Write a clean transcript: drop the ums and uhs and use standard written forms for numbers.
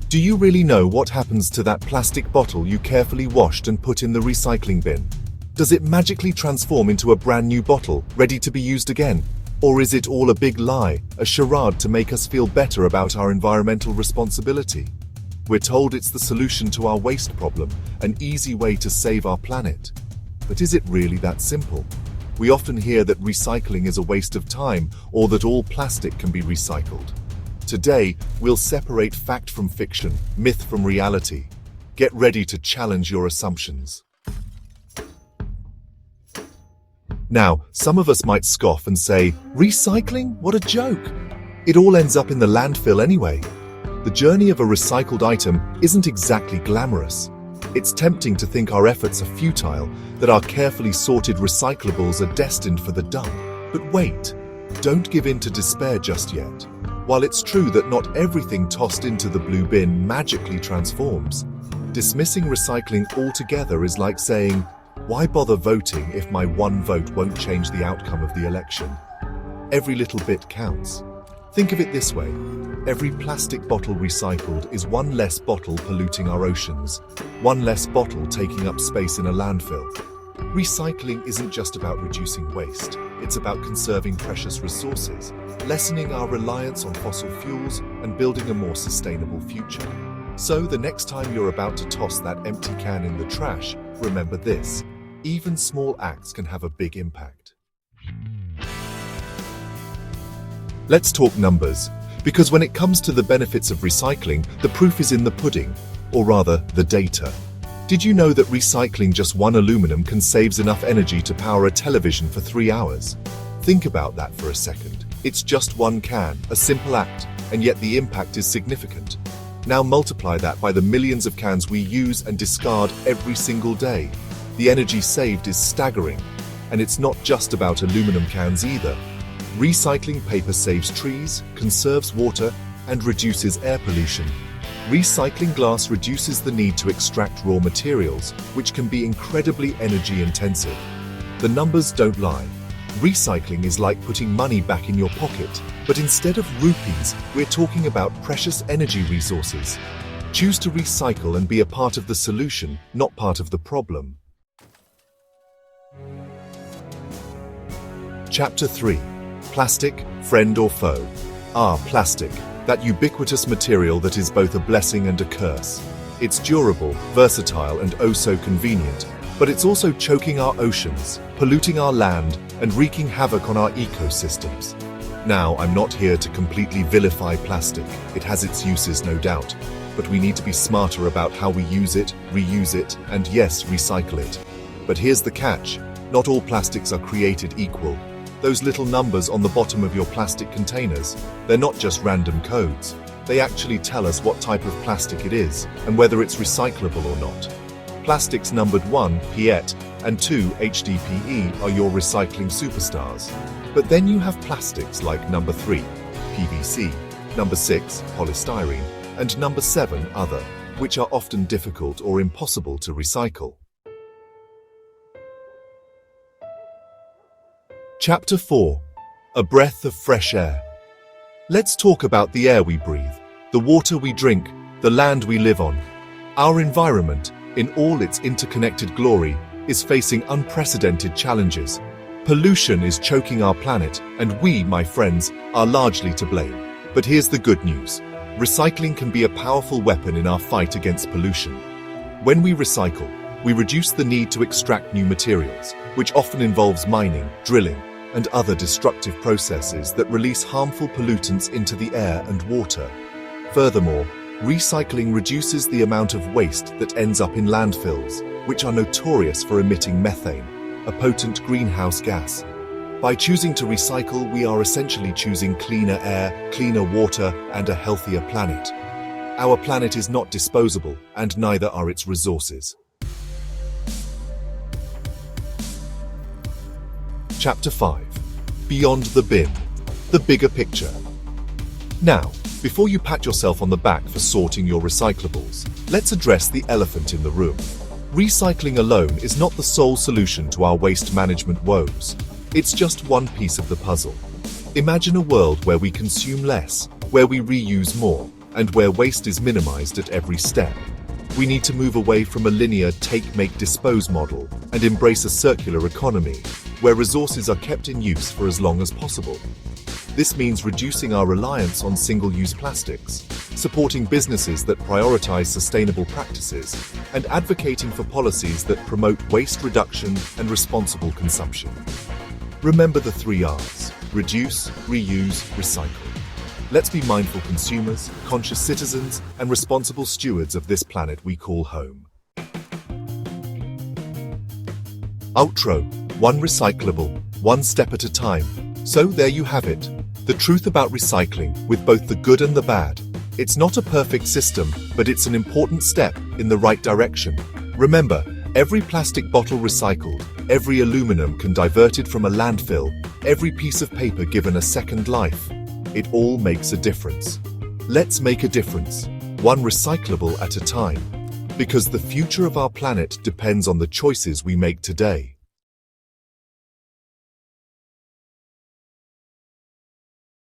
Do you really know what happens to that plastic bottle you carefully washed and put in the recycling bin? Does it magically transform into a brand new bottle, ready to be used again? Or is it all a big lie, a charade to make us feel better about our environmental responsibility? We're told it's the solution to our waste problem, an easy way to save our planet. But is it really that simple? We often hear that recycling is a waste of time, or that all plastic can be recycled. Today, we'll separate fact from fiction, myth from reality. Get ready to challenge your assumptions. Now, some of us might scoff and say, recycling? What a joke! It all ends up in the landfill anyway. The journey of a recycled item isn't exactly glamorous. It's tempting to think our efforts are futile, that our carefully sorted recyclables are destined for the dump. But wait, don't give in to despair just yet. While it's true that not everything tossed into the blue bin magically transforms, dismissing recycling altogether is like saying, why bother voting if my one vote won't change the outcome of the election? Every little bit counts. Think of it this way. Every plastic bottle recycled is one less bottle polluting our oceans, one less bottle taking up space in a landfill. Recycling isn't just about reducing waste, it's about conserving precious resources, lessening our reliance on fossil fuels, and building a more sustainable future. So the next time you're about to toss that empty can in the trash, remember this: even small acts can have a big impact. Let's talk numbers, because when it comes to the benefits of recycling, the proof is in the pudding, or rather, the data. Did you know that recycling just one aluminum can save enough energy to power a television for 3 hours? Think about that for a second. It's just one can, a simple act, and yet the impact is significant. Now multiply that by the millions of cans we use and discard every single day. The energy saved is staggering, and it's not just about aluminum cans either. Recycling paper saves trees, conserves water, and reduces air pollution. Recycling glass reduces the need to extract raw materials, which can be incredibly energy intensive. The numbers don't lie. Recycling is like putting money back in your pocket, but instead of rupees, we're talking about precious energy resources. Choose to recycle and be a part of the solution, not part of the problem. Chapter 3. Plastic, friend or foe? Plastic. That ubiquitous material that is both a blessing and a curse. It's durable, versatile, and oh so convenient, but it's also choking our oceans, polluting our land, and wreaking havoc on our ecosystems. Now, I'm not here to completely vilify plastic. It has its uses, no doubt, but we need to be smarter about how we use it, reuse it, and yes, recycle it. But here's the catch. Not all plastics are created equal. Those little numbers on the bottom of your plastic containers, they're not just random codes. They actually tell us what type of plastic it is and whether it's recyclable or not. Plastics numbered 1, PET, and 2, HDPE are your recycling superstars. But then you have plastics like number 3, PVC, number 6, polystyrene, and number 7, other, which are often difficult or impossible to recycle. Chapter 4. A breath of fresh air. Let's talk about the air we breathe, the water we drink, the land we live on. Our environment, in all its interconnected glory, is facing unprecedented challenges. Pollution is choking our planet, and we, my friends, are largely to blame. But here's the good news. Recycling can be a powerful weapon in our fight against pollution. When we recycle, we reduce the need to extract new materials, which often involves mining, drilling, and other destructive processes that release harmful pollutants into the air and water. Furthermore, recycling reduces the amount of waste that ends up in landfills, which are notorious for emitting methane, a potent greenhouse gas. By choosing to recycle, we are essentially choosing cleaner air, cleaner water, and a healthier planet. Our planet is not disposable, and neither are its resources. Chapter 5. Beyond the bin. The bigger picture. Now, before you pat yourself on the back for sorting your recyclables, let's address the elephant in the room. Recycling alone is not the sole solution to our waste management woes. It's just one piece of the puzzle. Imagine a world where we consume less, where we reuse more, and where waste is minimized at every step. We need to move away from a linear take, make, dispose model and embrace a circular economy, where resources are kept in use for as long as possible. This means reducing our reliance on single-use plastics, supporting businesses that prioritize sustainable practices, and advocating for policies that promote waste reduction and responsible consumption. Remember the 3 R's: reduce, reuse, recycle. Let's be mindful consumers, conscious citizens, and responsible stewards of this planet we call home. Outro: one recyclable, one step at a time. So there you have it. The truth about recycling, with both the good and the bad. It's not a perfect system, but it's an important step in the right direction. Remember, every plastic bottle recycled, every aluminum can diverted from a landfill, every piece of paper given a second life. It all makes a difference. Let's make a difference, one recyclable at a time. Because the future of our planet depends on the choices we make today.